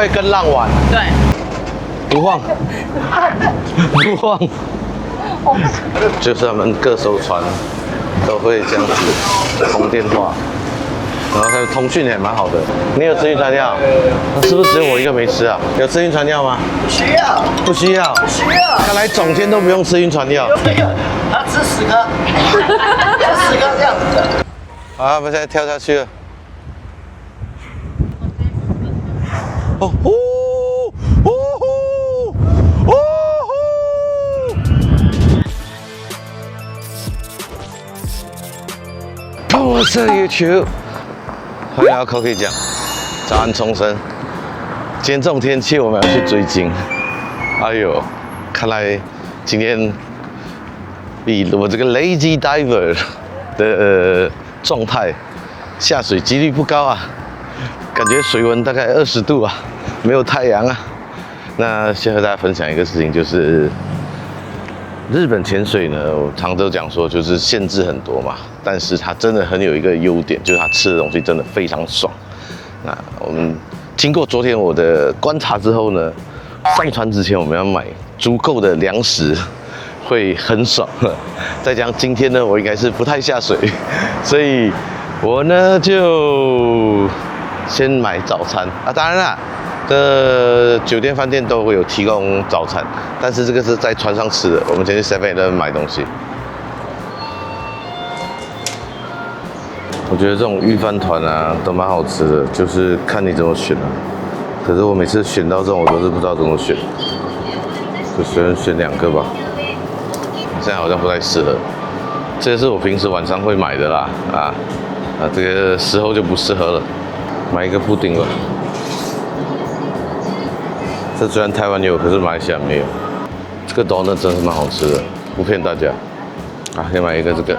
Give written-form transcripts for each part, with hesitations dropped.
会跟浪玩。对，不晃，不晃，就是他们各艘船都会这样子通电话，然后它通讯也蛮好的。你有吃晕船药？是不是只有我一个没吃啊？有吃晕船药吗？不需要，不需要，不需要。看来总监都不用吃晕船药。他吃10颗，吃10颗这样子的。好，我们现在跳下去了。哦呼，哦呼，哦呼。我是 YouTube， 欢迎来到 Cookie 讲，早安重生。今天这种天气，我们要去追鲸。哎呦，看来今天比我这个 lazy diver 的状态下水几率不高啊，感觉水温大概20度啊，没有太阳啊。那先和大家分享一个事情，就是日本潜水呢，我常都讲说就是限制很多嘛，但是它真的很有一个优点，就是它吃的东西真的非常爽。那我们经过昨天我的观察之后呢，上船之前我们要买足够的粮食，会很爽。再加上今天呢，我应该是不太下水，所以我呢就先买早餐啊。当然啦，酒店饭店都会有提供早餐，但是这个是在船上吃的。我们先去 7-Eleven 买东西。我觉得这种御饭团啊都蛮好吃的，就是看你怎么选啊。可是我每次选到这种，我都是不知道怎么选，就随便选2个吧。现在好像不太适合，这是我平时晚上会买的啦，这个时候就不适合了。买一个布丁吧。这虽然台湾有，可是马来西亚没有。这个 donut 真的是蛮好吃的，不骗大家。啊，先买一个这个。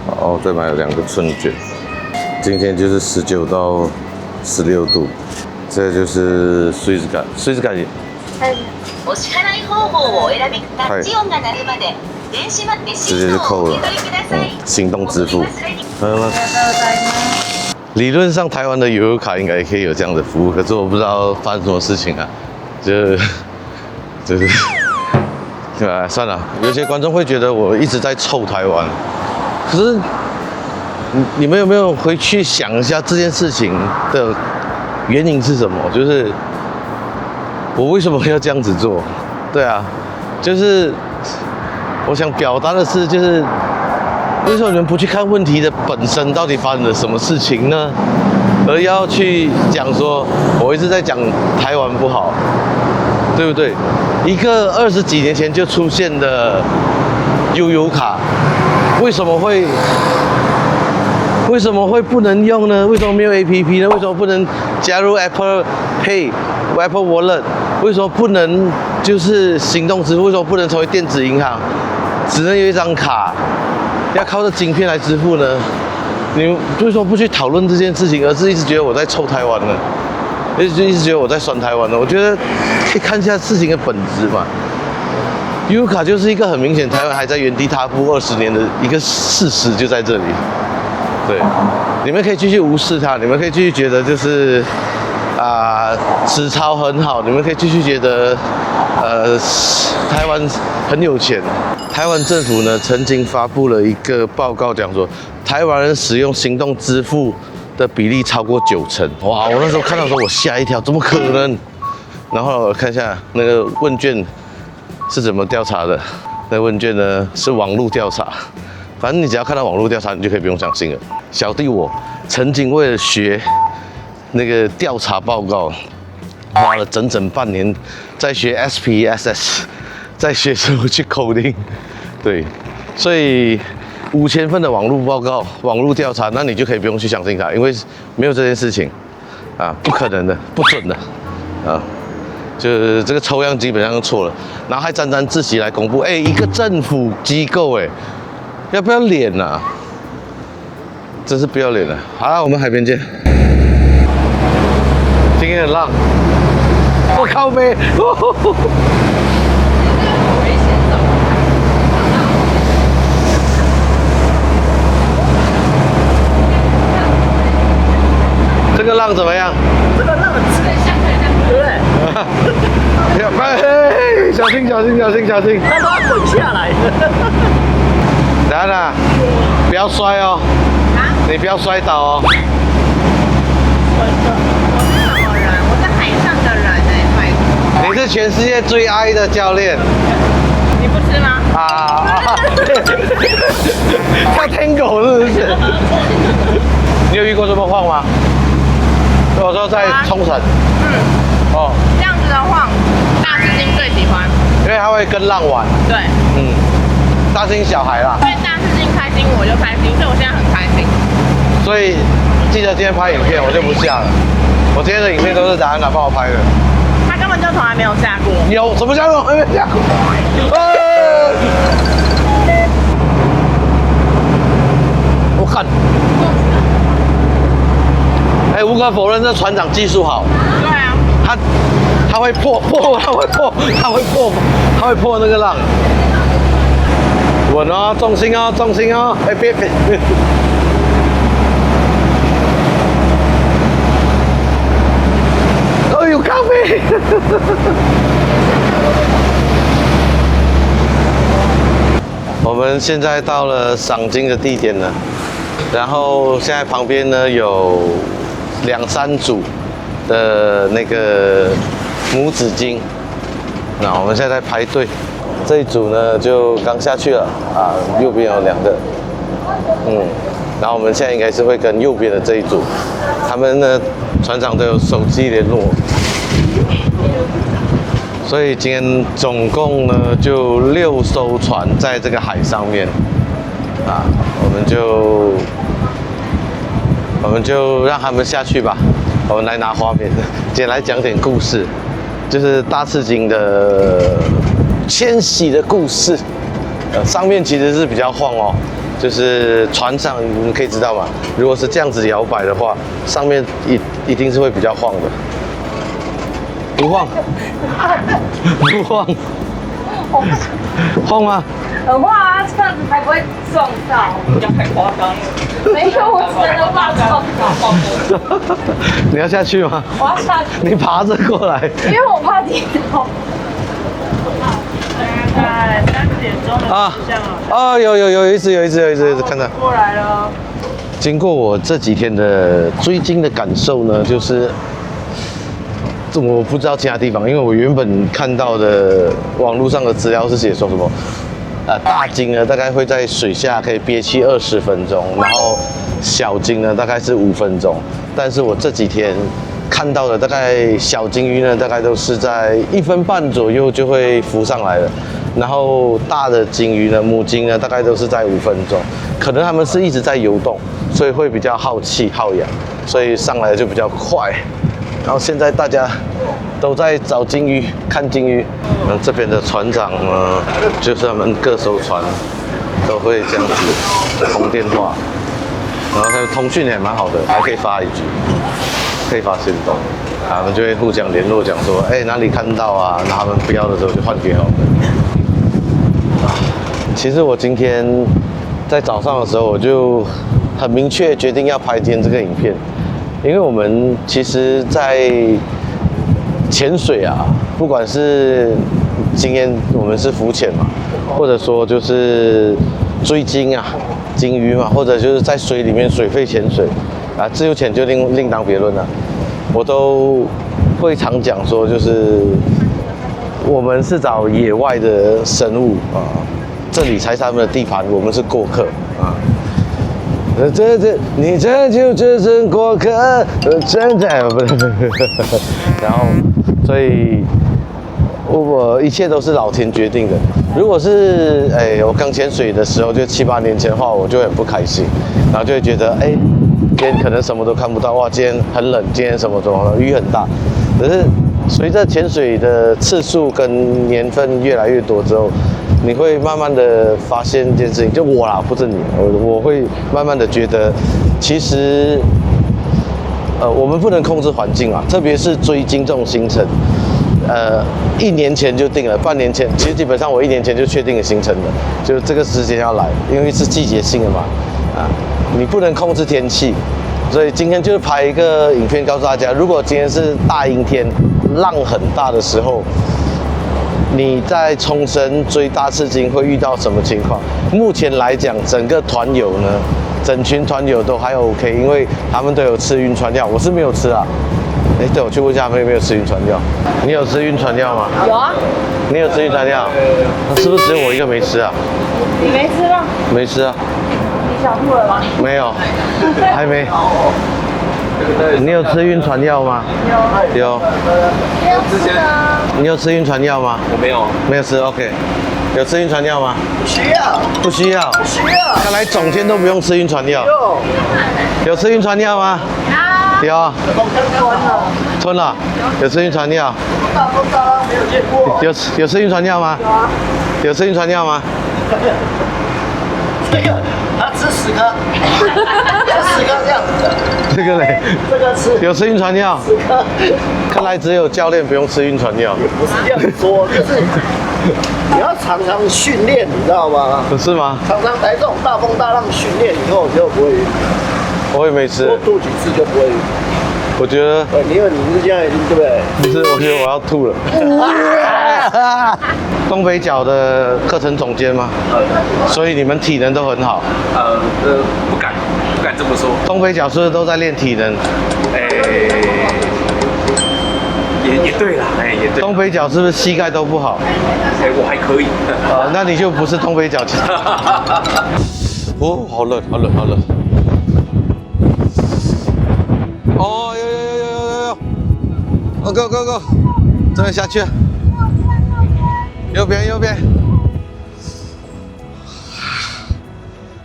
好，再买2个春卷。今天就是19到16度，这就是水漬感。お支払い方法をお選び、タッチ音が鳴るまで電子レシートをお受け取りください。行动支付。理论上台湾的悠游卡应该也可以有这样的服务，可是我不知道发生什么事情啊，就是对吧？算了，有些观众会觉得我一直在臭台湾，可是你们有没有回去想一下这件事情的原因是什么？就是我为什么要这样子做？对啊，就是我想表达的是，就是为什么你们不去看问题的本身到底发生了什么事情呢？而要去讲说，我一直在讲台湾不好，对不对？一个20几年前就出现的悠游卡，为什么会不能用呢？为什么没有 APP 呢？为什么不能加入 Apple Pay、Apple Wallet？ 为什么不能就是行动支付？为什么不能成为电子银行？只能有一张卡，要靠着晶片来支付呢？你为什么不去讨论这件事情，而是一直觉得我在臭台湾呢？一直觉得我在酸台湾呢？我觉得可以看一下事情的本质嘛。悠游卡就是一个很明显台湾还在原地踏步20年的一个事实，就在这里。对，你们可以继续无视它，你们可以继续觉得就是纸钞很好，你们可以继续觉得台湾很有钱。台湾政府呢曾经发布了一个报告，讲说台湾人使用行动支付的比例超过90%。哇！我那时候看到的时候我吓一跳，怎么可能？然后我看一下那个问卷是怎么调查的。那问卷呢是网络调查。反正你只要看到网络调查，你就可以不用相信了。小弟我曾经为了学那个调查报告，花了整半年在学 SPSS， 在学怎么去 coding。对，所以5000份的网络报告、网络调查，那你就可以不用去相信它，因为没有这件事情啊，不可能的，不准的啊。就是这个抽样基本上就错了，然后还沾沾自喜来公布，一个政府机构，要不要脸啊？真是不要脸了。好了，我们海边见。今天很浪，我靠呗！这个浪怎么样？这个浪很刺，对不对？哎，小心小心小心小心！它都要滚下来。等下，不要摔哦，你不要摔倒哦。我是什么人？我是海上的人哎，你是全世界最矮的教练你不吃吗？跳天狗是不是？你有遇过这么晃吗？我说在冲绳。哦，这样子的话，大猩猩最喜欢。因为它会跟浪玩。对，大猩小孩啦。所以大猩猩开心我就开心，所以我现在很开心。所以记得今天拍影片，我就不下了。我今天的影片都是达安娜帮我拍的。他根本就从来没有下过。有什么下过？没有下过。我看。哎，无可否认，这船长技术好。对啊。他会破那个浪。稳哦，重心哦，重心哦。哎，别。哦，有咖啡。我们现在到了赏鲸的地点了，然后现在旁边呢有2、3组的那个母子鲸，那我们现在在排队，这一组呢就刚下去了啊，右边有2个，然后我们现在应该是会跟右边的这一组，他们呢船长都有手机联络。所以今天总共呢就6艘船在这个海上面，啊，我们就让他们下去吧，我们来拿画面，今天来讲点故事，就是大翅鲸的迁徙的故事。上面其实是比较晃哦，就是船上你们可以知道嘛，如果是这样子摇摆的话，上面一定是会比较晃的。不晃，不晃，晃吗？很晃啊，这样子才不会撞到。这样太夸张了。没有，我真的怕撞到。你要下去吗？我要下去。你爬着过来。因为我怕跌倒。大概3点钟的方向了。有一只看到。过来了。经过我这几天的追鲸的感受呢，就是我不知道其他地方，因为我原本看到的网络上的资料是写说什么，大鲸呢大概会在水下可以憋气20分钟，然后小鲸呢大概是5分钟，但是我这几天看到的大概小鲸鱼呢大概都是在1分半左右就会浮上来了，然后大的鲸鱼呢母鲸呢大概都是在5分钟，可能它们是一直在游动，所以会比较耗气耗氧，所以上来就比较快。然后现在大家都在找鲸鱼，看鲸鱼。这边的船长呢，就是他们各艘船都会这样子通电话，然后他们通讯也蛮好的，还可以发一句，可以发行动，他们就会互相联络，讲说，哎，哪里看到啊？那他们不要的时候就换给我们。其实我今天在早上的时候，我就很明确决定要拍今天这个影片。因为我们其实，在潜水啊，不管是今天我们是浮潜嘛，或者说就是追鲸啊、鲸鱼嘛，或者就是在水里面水肺潜水啊，自由潜就另当别论了。我都会常讲说，就是我们是找野外的生物啊，这里才是他们的地盘，我们是过客啊。你这就只是过客，真的不对。然后，所以我一切都是老天决定的。如果是我刚潜水的时候，就7、8年前的话，我就很不开心，然后就会觉得今天可能什么都看不到，哇，今天很冷，今天什么雨很大。可是随着潜水的次数跟年份越来越多之后，你会慢慢的发现一件事情，就我啦，不是你，我会慢慢的觉得，其实，我们不能控制环境啊，特别是追鲸这种行程，1年前就定了，半年前，其实基本上我1年前就确定了行程了，就这个时间要来，因为是季节性的嘛，啊，你不能控制天气，所以今天就是拍一个影片告诉大家，如果今天是大阴天，浪很大的时候，你在冲绳追大赤鲸会遇到什么情况？目前来讲，整个团友呢，整群团友都还 OK， 因为他们都有吃晕船药，我是没有吃啊。哎，对，我去问一下他们有没有吃晕船药。你有吃晕船药吗？有啊。你有吃晕船药？那是不是只有我一个没吃啊？你没吃吗？没吃啊。你想吐了吗？没有，还没。你有吃晕船药吗？有。有。之前你有吃晕船药吗？我没有。没有吃 ，OK。有吃晕船药吗？不需要，不需要。不需要。看来总监都不用吃晕船药。有吃晕船药吗？有。吞了。有吃晕船药。大风大浪没有见过。有吃晕船药吗？有啊。有吃晕船药吗？这个他吃10颗，吃10颗这样子的。这个嘞？这个吃有吃晕船药10颗。看来只有教练不用吃晕船药。不是这样说，就是你要常常训练，你知道吗？不是吗？常常来这种大风大浪训练以后就不会晕。我也没吃。多吐几次就不会晕。我觉得。对，因为你是这样晕，对不对？不是，我觉得我要吐了。东北角的课程总监吗？所以你们体能都很好。不敢这么说。东北角是不是都在练体能？也对啦，也对。东北角是不是膝盖都不好？我还可以。那你就不是东北角。哦，好冷，好冷，好冷。哦，有，go go go， 这边下去，右边，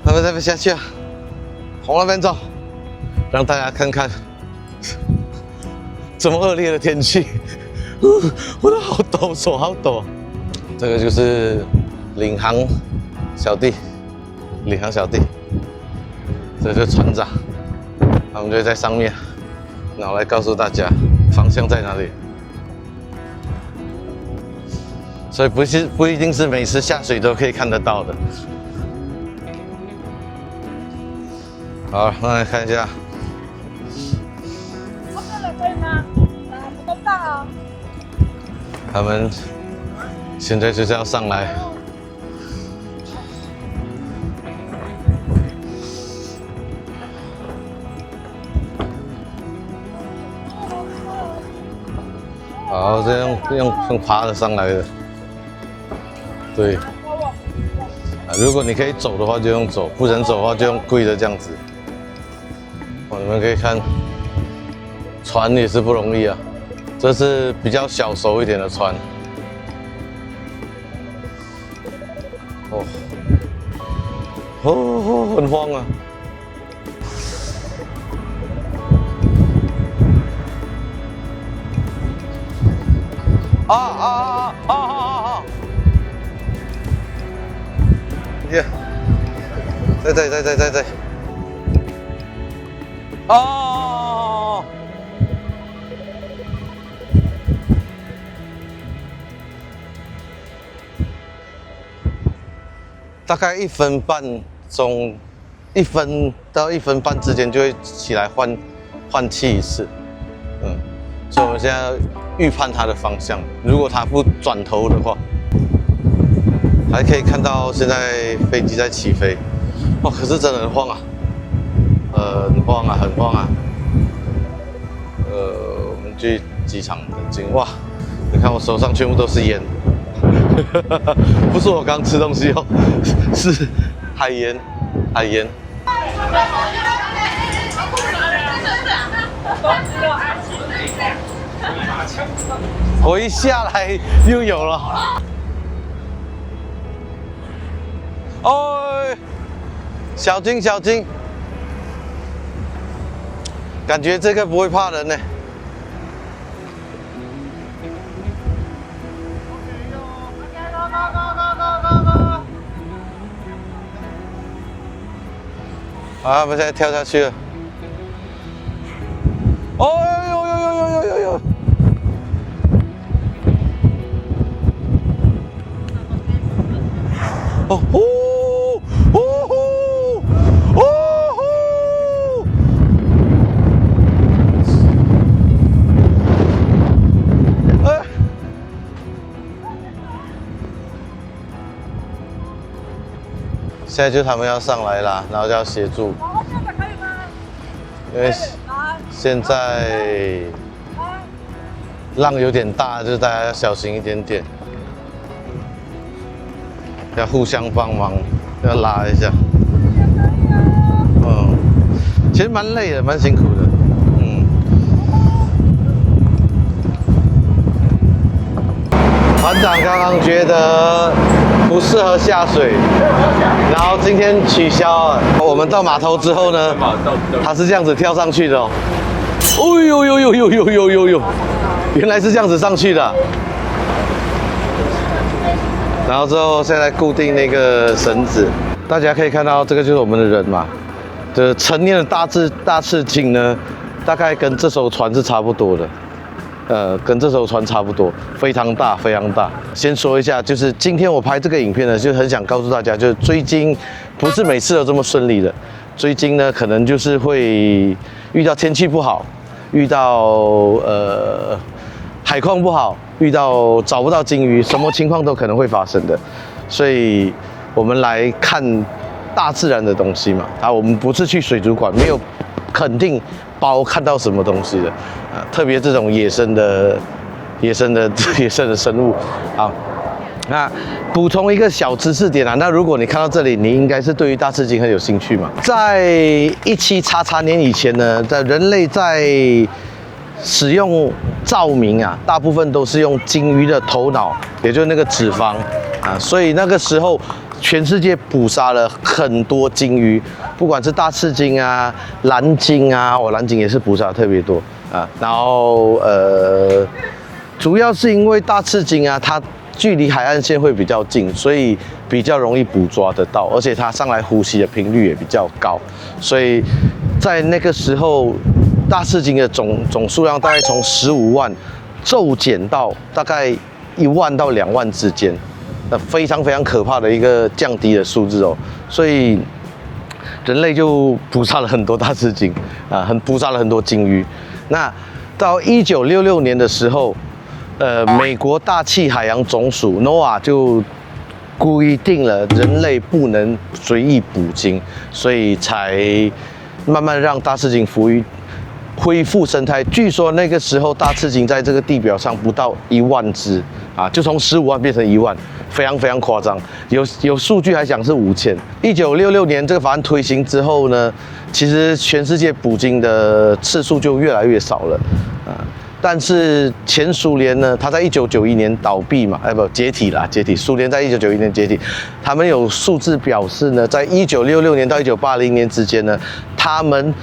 他们这边下去啊，往那边走，让大家看看这么恶劣的天气，我的好抖，手好抖。这个就是领航小弟，这就是船长，他们就在上面。然后来告诉大家方向在哪里，所以不一定是每次下水都可以看得到的。好，那来看一下。这个可以吗？不够大啊。他们现在就是要上来。好，这样用爬的上来的，对。如果你可以走的话就用走，不能走的话就用跪的这样子。你们可以看，船也是不容易啊，这是比较小熟一点的船。很慌啊。耶！在。哦！大概1分半钟，1分到1分半之间就会起来换气一次。所以我们现在要预判它的方向，如果它不转头的话，还可以看到现在飞机在起飞。哇，可是真的很晃啊，很晃啊。我们去机场很近，哇，你看我手上全部都是烟，不是我刚吃东西哦，是海盐。我一下来又有了。哦，小金，感觉这个不会怕人呢。好，我们现在跳下去了。哦呦！现在就他们要上来啦，然后就要协助，因为现在浪有点大，就是大家要小心一点点，要互相帮忙，要拉一下。其实蛮累的，蛮辛苦的。船长刚刚觉得不适合下水，然后今天取消了。我们到码头之后呢，他是这样子跳上去的哦。哦呦呦呦呦呦呦呦呦，原来是这样子上去的啊。然后之后现在固定那个绳子，大家可以看到这个就是我们的人嘛。这成年的大赤鲸呢，大概跟这艘船是差不多的。跟这艘船差不多，非常大，非常大。先说一下，就是今天我拍这个影片呢，就很想告诉大家，就是追鲸不是每次都这么顺利的。追鲸呢，可能就是会遇到天气不好，遇到海况不好，遇到找不到鲸鱼，什么情况都可能会发生的。所以我们来看大自然的东西嘛，我们不是去水族馆，没有肯定包看到什么东西的啊，特别这种野生的生物啊。那补充一个小知识点啊，那如果你看到这里，你应该是对于大赤鲸很有兴趣嘛。在17XX年以前呢，人类在使用照明啊，大部分都是用鲸鱼的头脑，也就是那个脂肪啊，所以那个时候全世界捕杀了很多鲸鱼，不管是大赤鲸啊、蓝鲸啊，蓝鲸也是捕杀的特别多啊。然后主要是因为大赤鲸啊，它距离海岸线会比较近，所以比较容易捕捉得到，而且它上来呼吸的频率也比较高，所以在那个时候，大赤鲸的总数量大概从15万骤减到大概1万到2万之间。非常非常可怕的一个降低的数字哦，所以人类就捕杀了很多大赤鲸啊，捕杀了很多鲸鱼。那到1966年的时候，美国大气海洋总署 NOAA 就规定了人类不能随意捕鲸，所以才慢慢让大赤鲸恢复生态。据说那个时候大赤鲸在这个地表上不到1万只啊，就从15万变成1万，非常非常夸张。有数据还讲是5000。1966年这个法案推行之后呢，其实全世界捕鲸的次数就越来越少了啊。但是前苏联呢，它在1991年倒闭嘛，解体啦，解体。苏联在1991年解体，他们有数字表示呢，在1966年到1980年之间呢，他们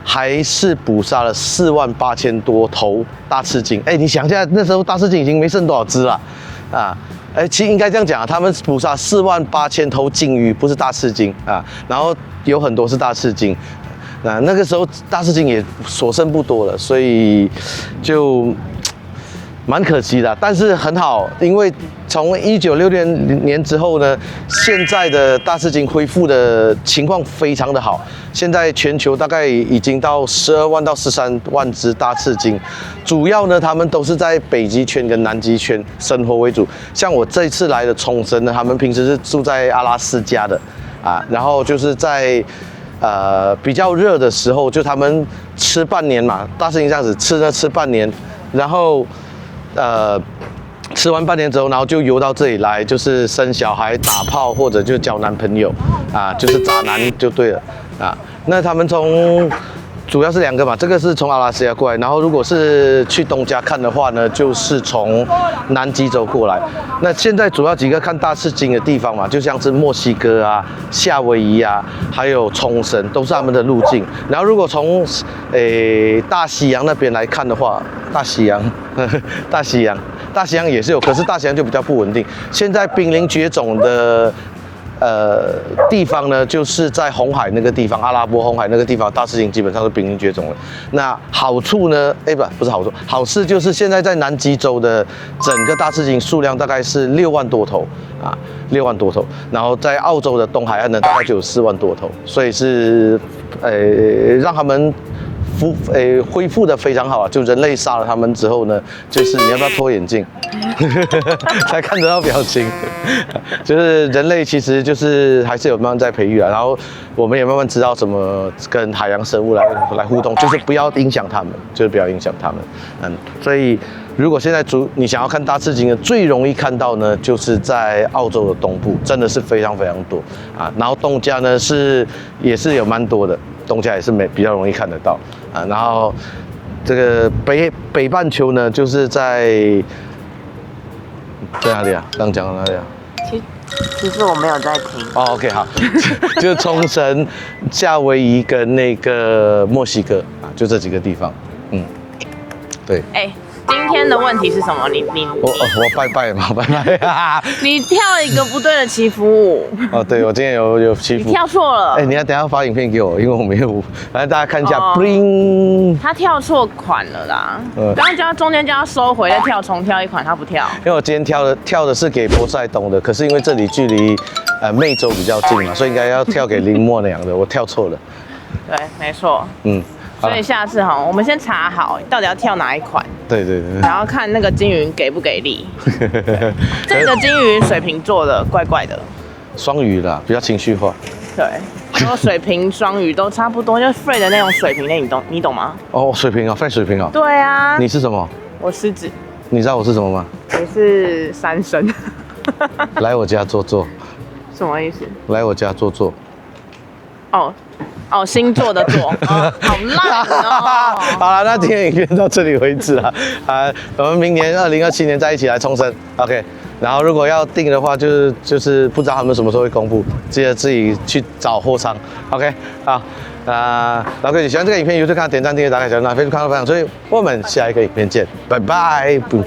还是捕杀了48000多头大赤鲸。你想一下，那时候大赤鲸已经没剩多少只了啊！其实应该这样讲啊，他们捕杀48000头鲸鱼，不是大赤鲸啊。然后有很多是大赤鲸，那个时候大赤鲸也所剩不多了，所以就蛮可惜的。但是很好，因为从1966年之后呢，现在的大赤鲸恢复的情况非常的好。现在全球大概已经到12万到13万只大赤鲸，主要呢，他们都是在北极圈跟南极圈生活为主。像我这一次来的冲绳呢，他们平时是住在阿拉斯加的啊，然后就是在比较热的时候，就他们吃半年嘛，大赤鲸这样子吃半年，然后吃完半年之后，然后就游到这里来，就是生小孩、打炮或者就交男朋友啊，就是渣男就对了啊。那他们主要是2个嘛，这个是从阿拉斯加过来，然后如果是去东加看的话呢，就是从南极洲过来。那现在主要几个看大赤鲸的地方嘛，就像是墨西哥啊、夏威夷啊，还有冲绳，都是他们的路径。然后如果从大西洋那边来看的话，大西洋也是有，可是大西洋就比较不稳定。现在濒临绝种的地方呢，就是在红海那个地方，阿拉伯红海那个地方，大赤鲸基本上是濒临绝种了。那好处呢？不是好处，好事就是现在在南极洲的整个大赤鲸数量大概是6万多头啊，6万多头。然后在澳洲的东海岸呢，大概就有4万多头，所以是让他们恢复的非常好啊。就人类杀了他们之后呢，就是你要不要脱眼镜，才看得到表情。就是人类其实就是还是有慢慢在培育啊，然后我们也慢慢知道怎么跟海洋生物来互动，就是不要影响他们，就是不要影响他们。所以如果现在你想要看大翅鲸的，最容易看到呢，就是在澳洲的东部，真的是非常非常多啊。然后东加呢也是有蛮多的，东加也是比较容易看得到啊。然后这个北半球呢，就是在哪里啊？刚讲到哪里啊？其实我没有在听。哦 ，OK， 好，就是冲绳、夏威夷跟那个墨西哥啊，就这几个地方。对。哎，今天的问题是什么？我拜拜嘛，拜拜。你跳一个不对的祈福舞。哦，对，我今天有祈福。你跳错了。哎，你要等一下发影片给我，因为我没有，来大家看一下。哦 bling。他跳错款了啦。刚刚叫他中间叫他收回，再重跳一款，他不跳。因为我今天跳的是给波塞冬的，可是因为这里距离湄洲比较近嘛，所以应该要跳给林默娘的，我跳错了。对，没错。所以下次我们先查好到底要跳哪一款。对。然后看那个金鱼给不给力。这个金鱼水瓶座的，怪怪的。双鱼啦，比较情绪化。对，然后水瓶、双鱼都差不多，就 Frey 的那种水瓶类，你懂吗？哦，水瓶啊，Frey 水瓶啊。对啊。你是什么？我狮子。你知道我是什么吗？你是三生。来我家坐坐。什么意思？来我家坐坐。星座的座，好烂哦！好了，那今天影片到这里为止了。我们明年2027年再一起来冲绳 ，OK。然后如果要订的话，就是不知道他们什么时候会公布，记得自己去找货仓 ，OK。好，老哥，你喜欢这个影片，YouTube 看点赞、订阅、打开小铃铛，Facebook 看到分享，所以我们下一个影片见，拜拜，不。